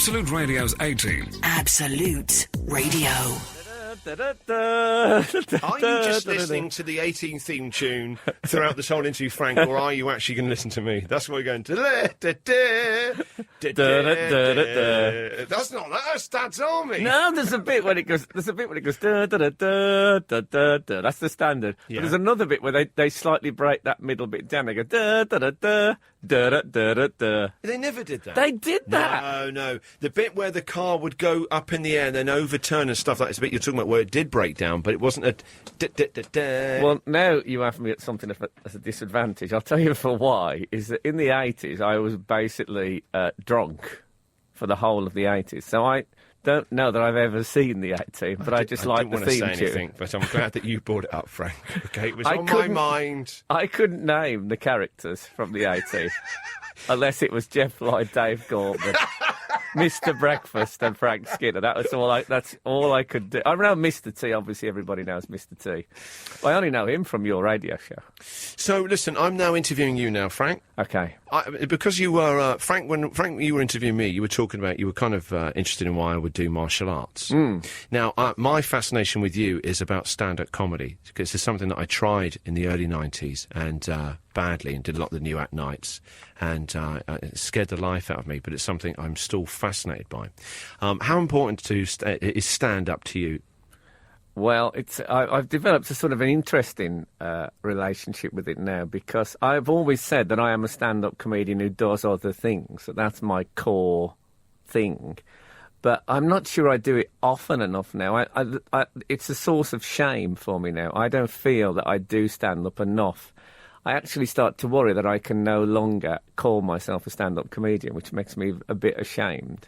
Absolute Radio's 18. Absolute Radio. Are you just listening to the 18 theme tune throughout this whole interview, Frank, or are you actually going to listen to me? That's what we're going to. That's not that. That's Dad's Army. No, there's a bit when it goes. There's a bit when it goes. Da, da, da, da, da, da, da. That's the standard. Yeah. But there's another bit where they slightly break that middle bit down. They go da da da da da da da da da. They never did that. They did that. No. The bit where the car would go up in the air and then overturn and stuff like that's the bit you're talking about where it did break down, but it wasn't a da-da-da-da. Well, now you have me at something as a disadvantage. I'll tell you for why. Is that in the 80s I was basically drunk for the whole of the 80s. So I don't know that I've ever seen the 18, but I just like the theme tune. I didn't want to say anything, but I'm glad that you brought it up, Frank. Okay, it was on my mind. I couldn't name the characters from the 18, unless it was Jeff Lloyd, Dave Gorman, Mr. Breakfast and Frank Skinner. That's all I could do. I know Mr. T, obviously everybody knows Mr. T. I only know him from your radio show. So, listen, I'm now interviewing you now, Frank. Okay. Because you were, Frank, when you were interviewing me, you were talking about, you were kind of interested in why I would do martial arts. Now, my fascination with you is about stand-up comedy, because it's something that I tried in the early 90s and badly, and did a lot of the new act nights, and it scared the life out of me, but it's something I'm still fascinated by. How important is stand-up to you? Well, I've developed a sort of an interesting relationship with it now, because I've always said that I am a stand-up comedian who does other things. That's my core thing. But I'm not sure I do it often enough now. It's a source of shame for me now. I don't feel that I do stand-up enough. I actually start to worry that I can no longer call myself a stand-up comedian, which makes me a bit ashamed.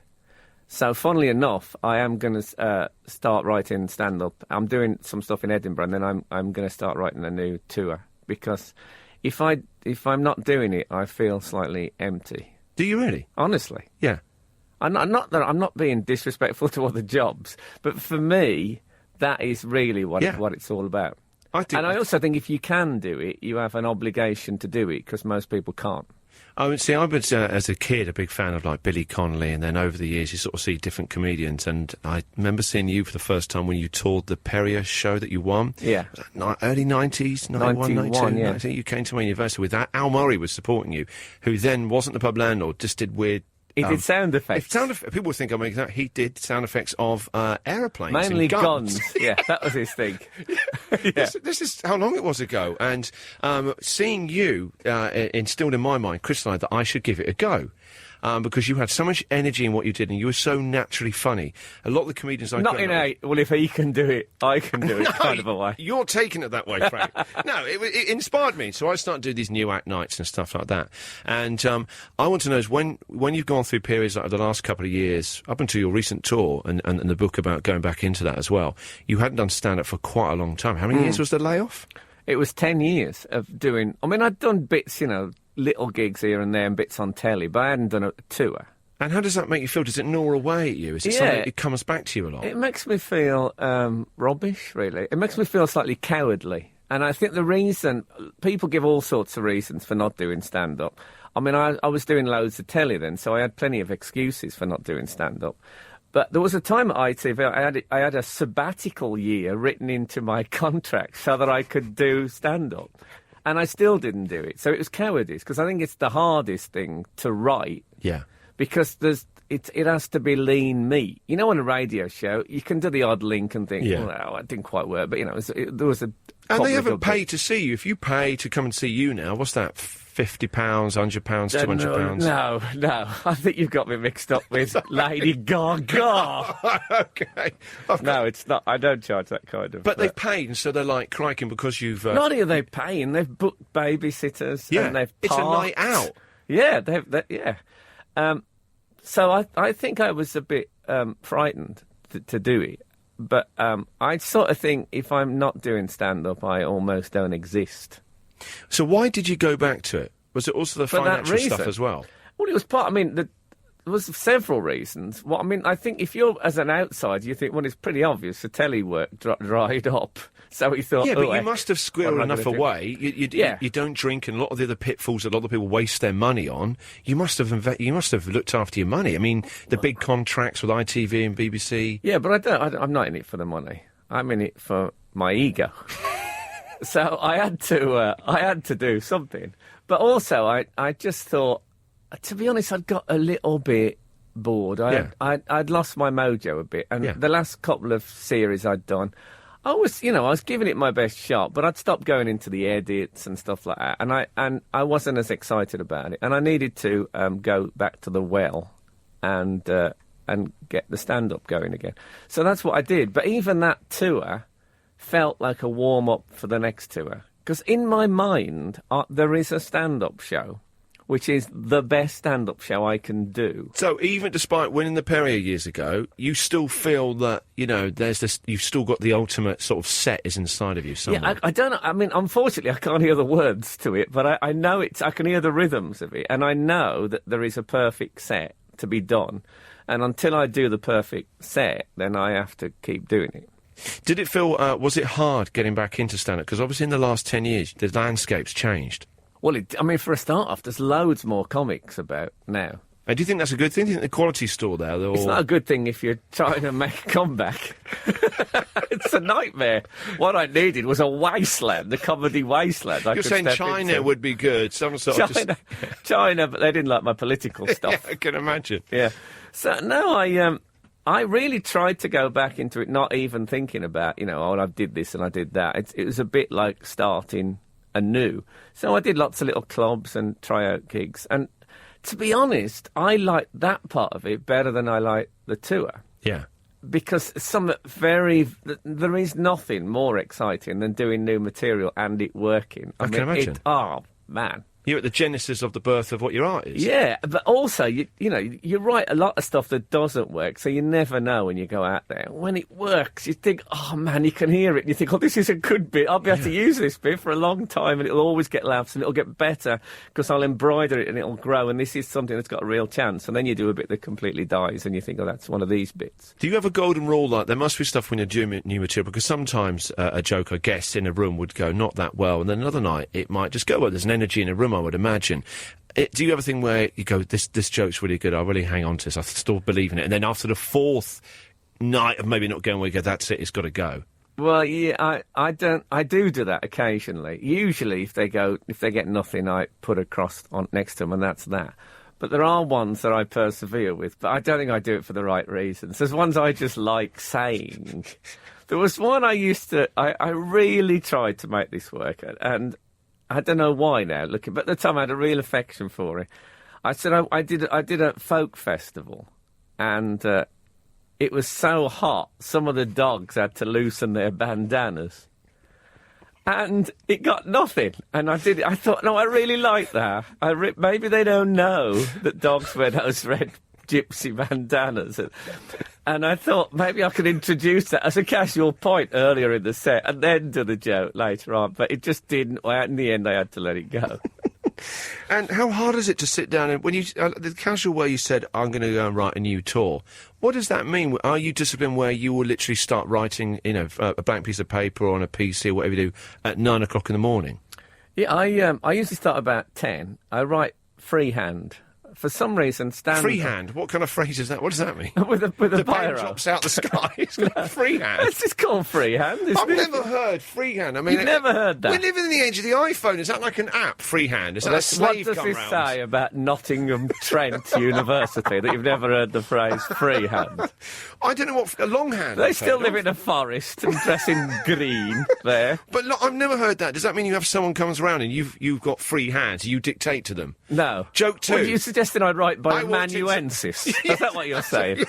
So, funnily enough, I am going to start writing stand-up. I'm doing some stuff in Edinburgh, and then I'm going to start writing a new tour. Because if I'm not doing it, I feel slightly empty. Do you really? Honestly. Yeah. I'm not being disrespectful to other jobs, but for me, that is really what it's all about. I also think if you can do it, you have an obligation to do it, because most people can't. I was, as a kid, a big fan of, like, Billy Connolly, and then over the years you sort of see different comedians, and I remember seeing you for the first time when you toured the Perrier show that you won. Yeah. Was that early 90s, 91, 92? Yeah. I think you came to my university with that. Al Murray was supporting you, who then wasn't the pub landlord, just did weird... He did sound effects. People think I'm making that. He did sound effects of aeroplanes. Mainly and guns. Yeah, that was his thing. Yeah. This is how long it was ago. And seeing you instilled in my mind, crystallised that I should give it a go. Because you had so much energy in what you did, and you were so naturally funny. A lot of the comedians I Not in a, well, if he can do it, I can do it kind of a way. You're taking it that way, Frank. No, it inspired me, so I started doing these new act nights and stuff like that. And I want to know is when you've gone through periods like the last couple of years, up until your recent tour, and the book about going back into that as well, you hadn't done stand-up for quite a long time. How many years was the layoff? It was 10 years of doing... I mean, I'd done bits, little gigs here and there and bits on telly, but I hadn't done a tour. And how does that make you feel? Does it gnaw away at you? Is it something that comes back to you a lot? It makes me feel rubbish, really. It makes me feel slightly cowardly. And I think the reason... People give all sorts of reasons for not doing stand-up. I mean, I was doing loads of telly then, so I had plenty of excuses for not doing stand-up. But there was a time at ITV, I had a sabbatical year written into my contract so that I could do stand-up. And I still didn't do it. So it was cowardice, because I think it's the hardest thing to write. Yeah. Because it has to be lean meat. On a radio show, you can do the odd link and think, well, it didn't quite work. But, there was a... And they haven't paid to see you. If you pay to come and see you now, what's that, £50, £100, £200? No. I think you've got me mixed up with Lady Gaga. Okay. No, it's not. I don't charge that kind of... But they've paid, and so they're like, crikey, because you've... Not only are they paying, they've booked babysitters, and they've It's a night out. Yeah, so I think I was a bit frightened to do it. But I sort of think if I'm not doing stand-up, I almost don't exist. So why did you go back to it? Was it also the financial stuff as well? Well, it was part... I mean, there was several reasons. Well, I mean, I think if you're, as an outsider, you think, well, it's pretty obvious. The telly work dried up. So he thought, yeah, but you must have squirreled enough away. Yeah. You don't drink, and a lot of the other pitfalls that a lot of people waste their money on. You must have looked after your money. I mean, the big contracts with ITV and BBC. Yeah, but I'm not in it for the money. I'm in it for my ego. So I had to do something. But also, I just thought, to be honest, I'd got a little bit bored. I'd lost my mojo a bit, and the last couple of series I'd done, I was giving it my best shot, but I'd stopped going into the edits and stuff like that, and I wasn't as excited about it, and I needed to go back to the well and get the stand-up going again. So that's what I did. But even that tour felt like a warm-up for the next tour, because in my mind there is a stand-up show, which is the best stand-up show I can do. So even despite winning the Perrier years ago, you still feel that, there's this, you've still got the ultimate sort of set is inside of you somewhere. Yeah, I don't know. I mean, unfortunately, I can't hear the words to it, but I know I can hear the rhythms of it, and I know that there is a perfect set to be done. And until I do the perfect set, then I have to keep doing it. Did it feel, was it hard getting back into stand-up? Because obviously in the last 10 years, the landscape's changed. Well, for a start-off, there's loads more comics about now. And do you think that's a good thing? Do you think the quality's still there? Or... It's not a good thing if you're trying to make a comeback. It's a nightmare. What I needed was a wasteland, the comedy wasteland. You're saying China would be good, some sort of... China, but they didn't like my political stuff. Yeah, I can imagine. Yeah. So, no, I really tried to go back into it, not even thinking about, I did this and I did that. It was a bit like starting anew. So I did lots of little clubs and tryout gigs. And to be honest, I liked that part of it better than I liked the tour. Yeah. Because there is nothing more exciting than doing new material and it working. I can imagine. Oh, man. You're at the genesis of the birth of what your art is. Yeah, but also, you write a lot of stuff that doesn't work, so you never know when you go out there. When it works, you think, oh, man, you can hear it, and you think, oh, this is a good bit. I'll be able to use this bit for a long time, and it'll always get laughs, and it'll get better, because I'll embroider it, and it'll grow, and this is something that's got a real chance. And then you do a bit that completely dies, and you think, oh, that's one of these bits. Do you have a golden rule, like, there must be stuff when you're doing new material, because sometimes a joke, I guess, in a room would go not that well, and then another night, it might just go well. There's an energy in a room, I would imagine. Do you have a thing where you go, this joke's really good, I really hang on to this, I still believe in it, and then after the fourth night of maybe not going well, you go, that's it, it's got to go? Well, yeah, I do that occasionally. Usually, if they get nothing, I put a cross on next to them, and that's that. But there are ones that I persevere with, but I don't think I do it for the right reasons. There's ones I just like saying. There was one I really tried to make this work, and I don't know why now, but at the time I had a real affection for it. I said I did a folk festival, and it was so hot, some of the dogs had to loosen their bandanas. And it got nothing. And I did it. I thought, no, I really like that. Maybe they don't know that dogs wear those red gypsy bandanas. And I thought maybe I could introduce that as a casual point earlier in the set and then do the joke later on. But it just didn't. In the end, I had to let it go. And how hard is it to sit down and when you the casual way you said I'm going to go and write a new tour? What does that mean? Are you disciplined where you will literally start writing, a blank piece of paper or on a PC or whatever you do at 9 o'clock in the morning? Yeah, I usually start about 10. I write freehand. For some reason, freehand? What kind of phrase is that? What does that mean? with a biro. The pen drops out the sky. It's called freehand. It's just called freehand, isn't it? I've never heard freehand. I mean, you've never heard that? We're living in the age of the iPhone. Is that like an app, freehand? Is that a slave come round? What does this say about Nottingham Trent University that you've never heard the phrase freehand? I don't know what... a longhand. They still live in a forest and dress in green there. But look, I've never heard that. Does that mean you have someone comes around and you've got free hands, you dictate to them? No. Joke two. What are you suggesting I'd write by amanuensis? Is that what you're saying?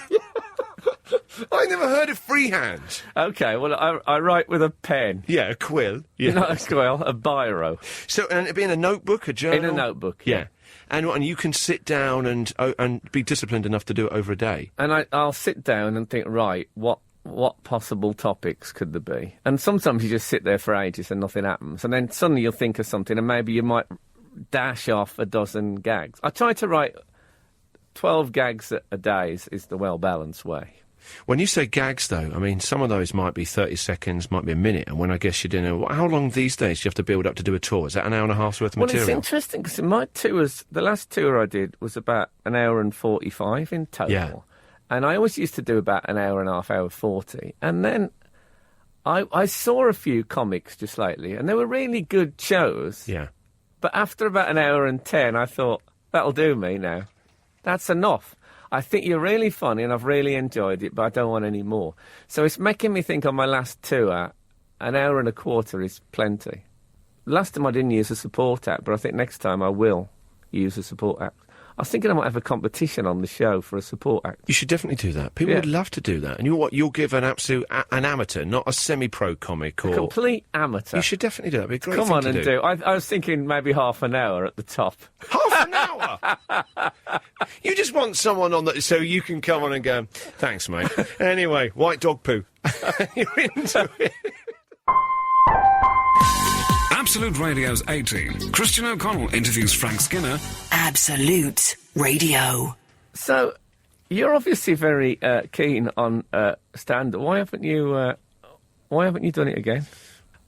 I never heard of freehand. OK, well, I write with a pen. Yeah, a quill. Yeah. Not a quill, a biro. So, and it'd be in a notebook, a journal? In a notebook, yeah. And you can sit down and be disciplined enough to do it over a day? And I'll sit down and think, right, what possible topics could there be? And sometimes you just sit there for ages and nothing happens. And then suddenly you'll think of something and maybe you might dash off a dozen gags. I try to write 12 gags a day is the well-balanced way. When you say gags, though, I mean, some of those might be 30 seconds, might be a minute, and when I guess you're doing how long these days do you have to build up to do a tour? Is that an hour and a half's worth of material? Well, it's interesting, because my tours, the last tour I did was about an hour and 45 in total. Yeah. And I always used to do about an hour and a half, hour 40. And then I saw a few comics just lately, and they were really good shows. Yeah. But after about an hour and 10, I thought, that'll do me now. That's enough. I think you're really funny and I've really enjoyed it, but I don't want any more. So it's making me think on my last tour, an hour and a quarter is plenty. Last time I didn't use a support act, but I think next time I will use a support act. I was thinking I might have a competition on the show for a support act. You should definitely do that. People would love to do that. And you'll give an absolute an amateur, not a semi-pro comic or... A complete amateur. You should definitely do that. It'd be a great Come thing on to and do. I was thinking maybe half an hour at the top. Half an hour? You just want someone on that so you can come on and go, thanks, mate. Anyway, white dog poo. You're into it. Absolute Radio's 18. Christian O'Connell interviews Frank Skinner. Absolute Radio. So, you're obviously very keen on stand-up. Why haven't you done it again?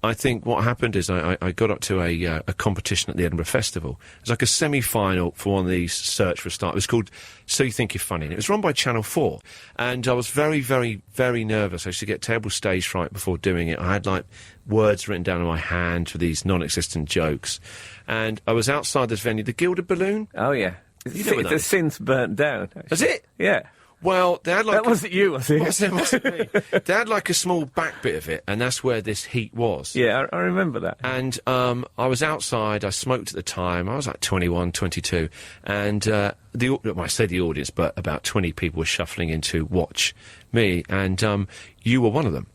I think what happened is I got up to a competition at the Edinburgh Festival. It was like a semi-final for one of these Search for a Start. It was called So You Think You're Funny. And it was run by Channel 4. And I was very, very, very nervous. I used to get terrible stage fright before doing it. I had, like, words written down on my hand for these non-existent jokes. And I was outside this venue, the Gilded Balloon. Oh, yeah. It's since burnt down. Actually. Has it? Yeah. Well, they had like... That wasn't you, was it? Wasn't me. They had like a small back bit of it, and that's where this heat was. Yeah, I remember that. And I was outside, I smoked at the time, I was like 21, 22, and I say the audience, but about 20 people were shuffling in to watch me, and you were one of them.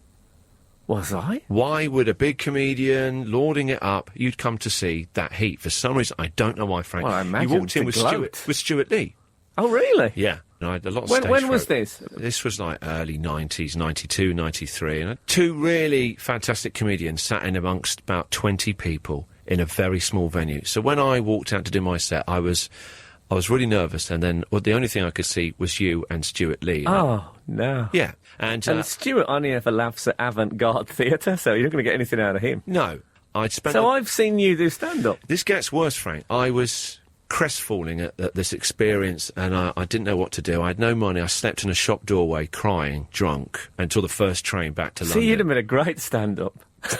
Was I? Why would a big comedian, lauding it up, you'd come to see that heat? For some reason, I don't know why, Frank. Well, I imagine you walked in with Stuart Lee. Oh, really? Yeah. And I had a lot of stage When was fright. this? This was like early 90s, 92, 93. And two really fantastic comedians sat in amongst about 20 people in a very small venue. So when I walked out to do my set, I was really nervous. And then the only thing I could see was you and Stuart Lee. Oh, no. Yeah. And Stuart only ever laughs at avant-garde theatre, so you're not going to get anything out of him. No. I've seen you do stand-up. This gets worse, Frank. I was crestfalling at this experience, and I didn't know what to do. I had no money. I slept in a shop doorway, crying, drunk, until the first train back to London. See, you'd have been a great stand-up.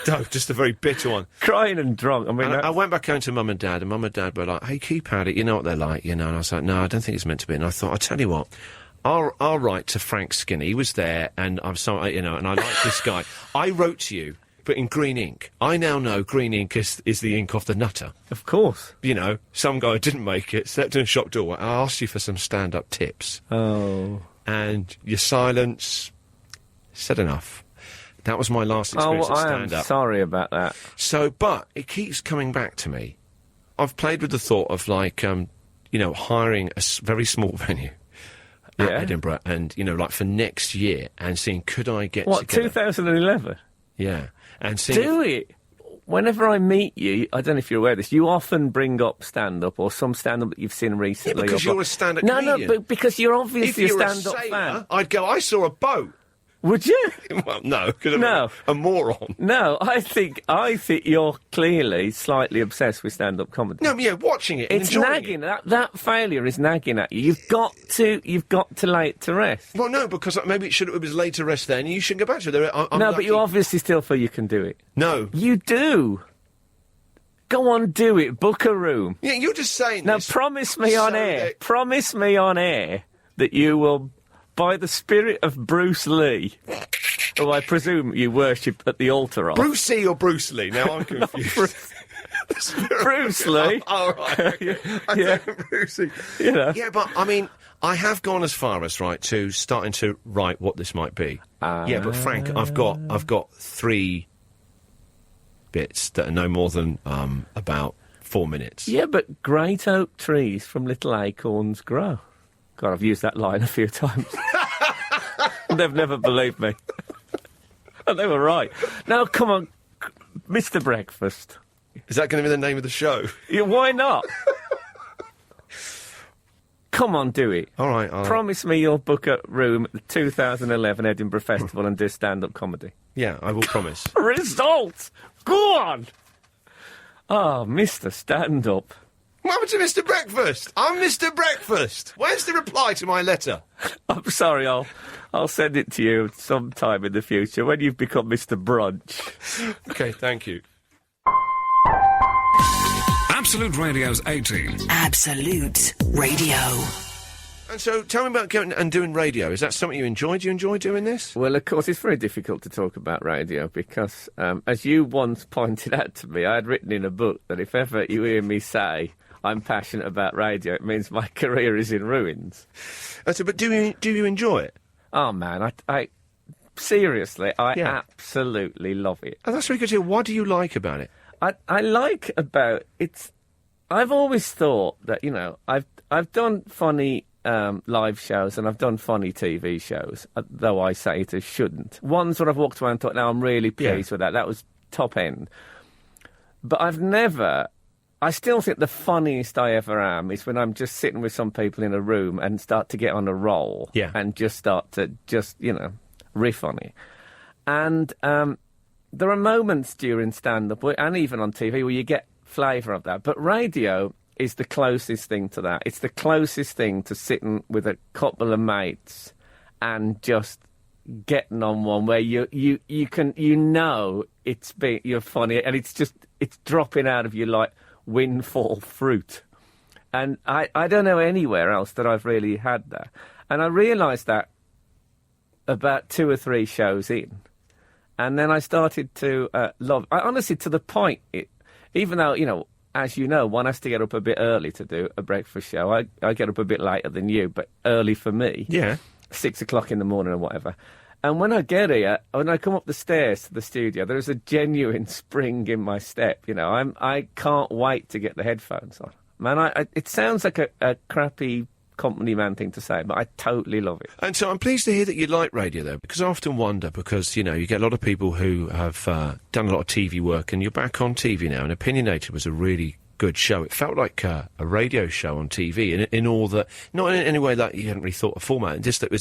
No, just a very bitter one. Crying and drunk. I mean, I went back home to Mum and Dad were like, hey, keep at it, you know what they're like, you know. And I was like, no, I don't think it's meant to be. And I thought, I'll tell you what, I'll write to Frank Skinner. He was there, and and I like this guy. I wrote to you, but in green ink. I now know green ink is the ink off the Nutter. Of course. You know, some guy didn't make it, slept in a shop doorway. I asked you for some stand-up tips. Oh. And your silence said enough. That was my last experience at stand-up. I am sorry about that. So, but it keeps coming back to me. I've played with the thought of, like, hiring a very small venue at Edinburgh and, like, for next year and seeing, could I get together... 2011? Yeah. And seeing... it! Whenever I meet you, I don't know if you're aware of this, you often bring up stand-up or some stand-up that you've seen recently. Yeah, because you're a stand-up comedian. No, but because you're obviously a stand-up fan. I'd go, I saw a boat. Would you? Well, no, because I'm a moron. No, I think you're clearly slightly obsessed with stand-up comedy. No, yeah, watching it, it's nagging. That failure is nagging at you. You've got to lay it to rest. Well, no, because maybe it was laid to rest then. You should go back to it. I'm no, lucky. but you obviously still feel you can do it. No, you do. Go on, do it. Book a room. Yeah, you're just saying. Now, this promise me on air. Promise me on air that you will. By the spirit of Bruce Lee, who I presume you worship at the altar of. Bruce Lee or Bruce Lee? Now I'm confused. Bruce Lee. Oh, right. Okay. Bruce Lee. You know. Yeah, but, I mean, I have gone as far as, to starting to write what this might be. Yeah, but Frank, I've got 3 bits that are no more than about 4 minutes. Yeah, but great oak trees from little acorns grow. God, I've used that line a few times. They've never believed me. And they were right. Now, come on, Mr. Breakfast. Is that going to be the name of the show? Yeah, why not? Come on, do it. All right. Promise me you'll book a room at the 2011 Edinburgh Festival and do stand-up comedy. Yeah, I will promise. Result! Go on! Oh, Mr. Stand-up. What happened to Mr. Breakfast? I'm Mr. Breakfast. Where's the reply to my letter? I'm sorry, I'll send it to you sometime in the future when you've become Mr. Brunch. Okay, thank you. Absolute Radio's 18. Absolute Radio. And so, tell me about going and doing radio. Is that something you enjoy? Do you enjoy doing this? Well, of course, it's very difficult to talk about radio because, as you once pointed out to me, I had written in a book that if ever you hear me say I'm passionate about radio, it means my career is in ruins. But do you enjoy it? Oh, man, I seriously, I absolutely love it. Oh, that's really good to hear. What do you like about it? I like about it's. I've always thought that I've done funny live shows and I've done funny TV shows, though I say it as shouldn't. Ones where I've walked away and thought, "Now I'm really pleased with that. That was top end." But I've never. I still think the funniest I ever am is when I'm just sitting with some people in a room and start to get on a roll, and just start to riff on it, and. There are moments during stand-up, and even on TV, where you get flavour of that. But radio is the closest thing to that. It's the closest thing to sitting with a couple of mates and just getting on one where you're funny, and it's dropping out of you like windfall fruit. And I don't know anywhere else that I've really had that. And I realised that about 2 or 3 shows in. And then I started to love... honestly, to the point, even though, as you know, one has to get up a bit early to do a breakfast show. I get up a bit later than you, but early for me. Yeah. 6 o'clock in the morning or whatever. And when I get here, when I come up the stairs to the studio, there is a genuine spring in my step. I can't wait to get the headphones on. Man, it sounds like a crappy... company man thing to say, but I totally love it. And so I'm pleased to hear that you like radio, though, because I often wonder, because, you get a lot of people who have done a lot of TV work, and you're back on TV now, and Opinionated was a really good show. It felt like a radio show on TV, in all that, not in any way that you hadn't really thought of format, just that it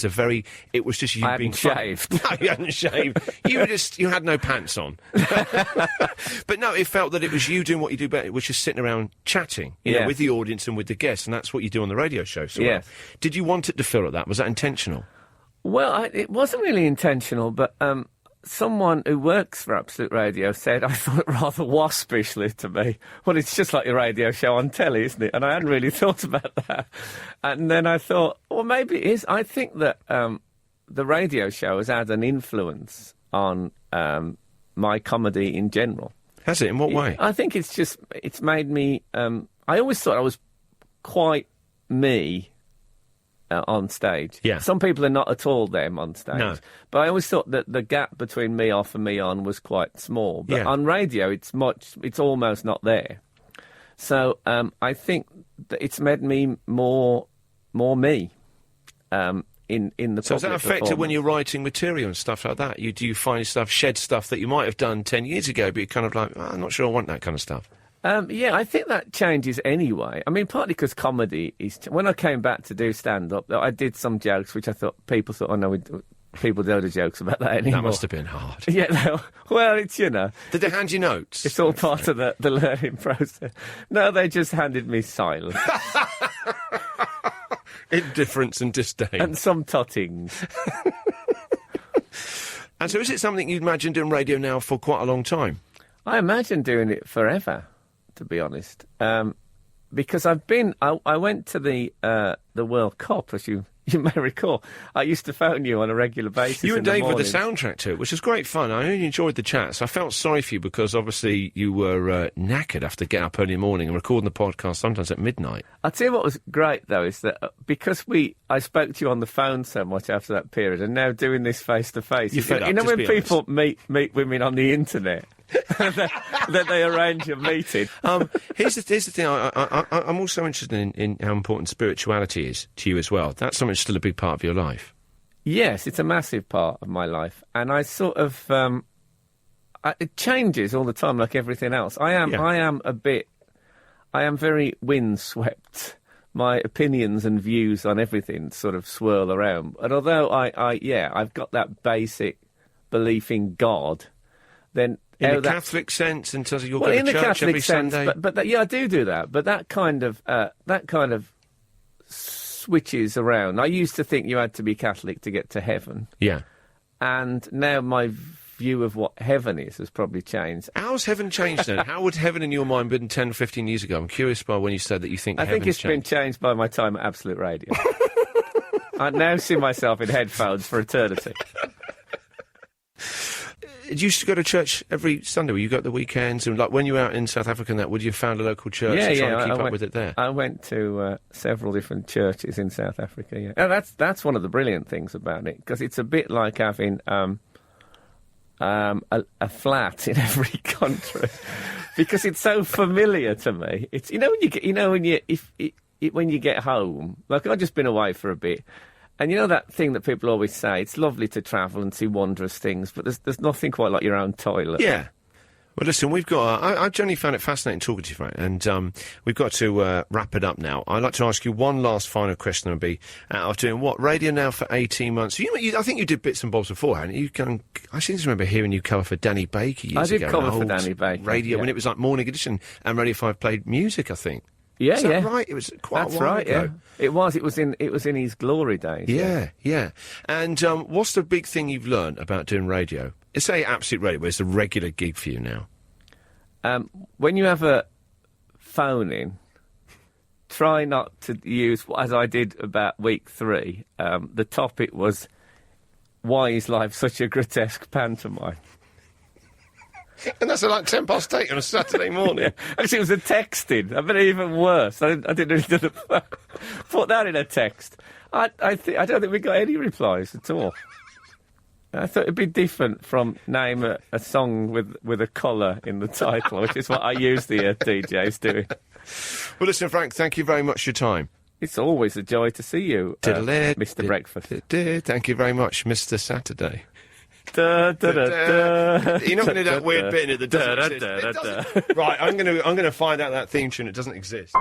was just you being shaved. No, you hadn't shaved. You had no pants on. But no, it felt that it was you doing what you do better, which is sitting around chatting, with the audience and with the guests, and that's what you do on the radio show. So yes. Did you want it to feel like that? Was that intentional? Well, it wasn't really intentional, but someone who works for Absolute Radio said, I thought it rather waspishly to me. Well, it's just like a radio show on telly, isn't it? And I hadn't really thought about that. And then I thought, well, maybe it is. I think that the radio show has had an influence on my comedy in general. Has it? In what way? I think it's made me... I always thought I was quite me... on stage. Yeah. Some people are not at all them on stage. No. But I always thought that the gap between me off and me on was quite small. But on radio, it's almost not there. So I think that it's made me more me in the So has that affected when you're writing material and stuff like that? Do you find shed stuff that you might have done 10 years ago, but you're kind of like, I'm not sure I want that kind of stuff? I think that changes anyway. I mean, partly because comedy is... when I came back to do stand-up, I did some jokes which I thought... people thought, oh, no, people don't do jokes about that anymore. That must have been hard. Yeah, well, it's, Did they hand you notes? It's all part of the learning process. No, they just handed me silence. Indifference and disdain. And some tottings. And so is it something you'd imagine doing radio now for quite a long time? I imagine doing it forever, to be honest, because I went to the World Cup, as you may recall. I used to phone you on a regular basis. You and Dave were the soundtrack to it, which was great fun. I really enjoyed the chats. I felt sorry for you because obviously you were knackered after get up early in the morning and recording the podcast sometimes at midnight. I'll tell you what was great, though, is that because I spoke to you on the phone so much after that period, and now doing this face-to-face. You know when people meet women on the internet? that they arrange a meeting. Here's the thing. I'm also interested in how important spirituality is to you as well. That's something that's still a big part of your life. Yes, it's a massive part of my life, and I sort of it changes all the time, like everything else. I am very windswept my opinions and views on everything sort of swirl around. And although I've got that basic belief in God, then in the Catholic sense, in terms of you'll go in to the church Catholic every sense, Sunday. but I do that. But that kind of switches around. I used to think you had to be Catholic to get to heaven. Yeah. And now my view of what heaven is has probably changed. How's heaven changed then? How would heaven in your mind been 10, 15 years ago? I'm curious by when you said that you think I think it's been changed by my time at Absolute Radio. I now see myself in headphones for eternity. Did you used to go to church every Sunday? Would you go at the weekends? And like when you were out in South Africa and that, would you have found a local church and try and keep up with it there? I went to several different churches in South Africa, yeah. And that's one of the brilliant things about it, because it's a bit like having a flat in every country, because it's so familiar to me. It's when you get home, like I've just been away for a bit. And you know that thing that people always say, it's lovely to travel and see wondrous things, but there's nothing quite like your own toilet. Yeah. Well, listen, we've got... I generally found it fascinating talking to you, Frank, and we've got to wrap it up now. I'd like to ask you one last final question. I'll be out of doing what? Radio now for 18 months. I think you did bits and bobs beforehand. I seem to remember hearing you cover for Danny Baker years ago. I did cover for Danny Baker. Radio, when it was like Morning Edition, and Radio 5 played music, I think. Yeah, Is that right? It was quite a while ago. Yeah. It was in his glory days. Yeah. And what's the big thing you've learned about doing radio? Say Absolute Radio, where it's a regular gig for you now. When you have a phone in, try not to use, as I did about week 3, the topic was, why is life such a grotesque pantomime? And that's at like 8:10 on a Saturday morning. Yeah. Actually, it was a texting. I bet even worse. I didn't really do put that in a text. I don't think we got any replies at all. I thought it'd be different from name a song with a colour in the title, which is what I usually hear DJs doing. Well, listen, Frank, thank you very much for your time. It's always a joy to see you, Mr. Breakfast. Thank you very much, Mr. Saturday. Da, da, da, da. You're not going to do that weird bit in it that doesn't exist. Right, I'm going to find out that theme tune. It doesn't exist.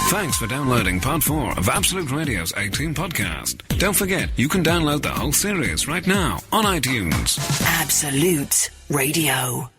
Thanks for downloading part 4 of Absolute Radio's 18 podcast. Don't forget, you can download the whole series right now on iTunes. Absolute Radio.